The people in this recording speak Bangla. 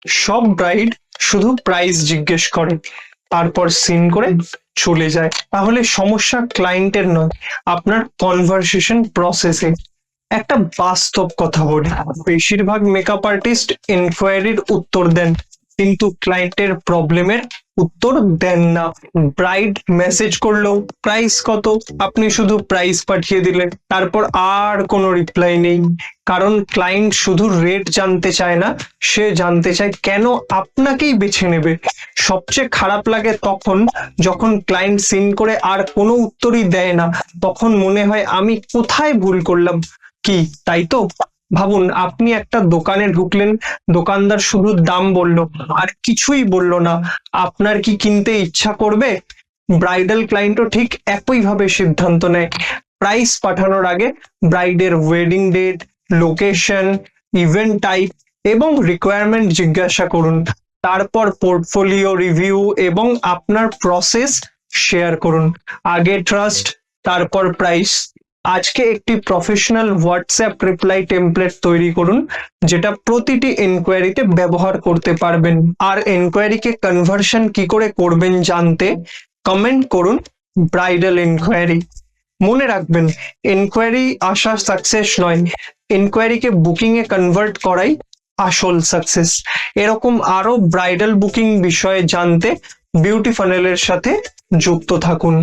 সব ব্রাইড শুধু প্রাইস জিজ্ঞেস করে, তারপর সিন করে চলে যায়। তাহলে সমস্যা ক্লায়েন্টের নয়, আপনার কনভারসেশন প্রসেসে। একটা বাস্তব কথা বলি, বেশিরভাগ মেকআপ আর্টিস্ট ইনকোয়ারির উত্তর দেন, কিন্তু ক্লায়েন্টের প্রবলেমের উত্তর দেন না। ব্রাইড মেসেজ করলো প্রাইস কত, আপনি শুধু প্রাইস পাঠিয়ে দিলেন, তারপর আর কোনো রিপ্লাই নেই। কারণ ক্লায়েন্ট শুধু রেট জানতে চায় না, সে জানতে চায় কেন আপনাকেই বেছে নেবে। সবচেয়ে খারাপ লাগে তখন যখন ক্লায়েন্ট সিন করে আর কোনো উত্তরই দেয় না, তখন মনে হয় আমি কোথায় ভুল করলাম। কি তাই তো? ভাবুন, আপনি একটা দোকানে ঢুকলেন, দোকানদার শুধু দাম বলল আর কিছুই বলল না, আপনার কি কিনতে ইচ্ছা করবে? ব্রাইডাল ক্লায়েন্টও ঠিক একই ভাবে সিদ্ধান্ত নেয়। প্রাইস পাঠানোর আগে ব্রাইডের wedding date, location, event type এবং রিকোয়ারমেন্ট জিজ্ঞাসা করুন। তারপর পোর্টফোলিও রিভিউ এবং আপনার প্রসেস শেয়ার করুন। আগে ট্রাস্ট, তারপর প্রাইস। আজকে একটি প্রফেশনাল হোয়াটসঅ্যাপ রিপ্লাই টেমপ্লেট তৈরি করুন, যেটা প্রতিটি এনকোয়ারিতে ব্যবহার করতে পারবেন। আর এনকোয়ারিকে কনভার্সন কি করে করবেন জানতে কমেন্ট করুন ব্রাইডাল এনকোয়ারি। মনে রাখবেন, এনকোয়ারি আসা সাকসেস নয়, এনকোয়ারিকে বুকিং এ কনভার্ট করাই আসল সাকসেস। এরকম আরো ব্রাইডাল বুকিং বিষয়ে জানতে বিউটি ফানেলের সাথে যুক্ত থাকুন।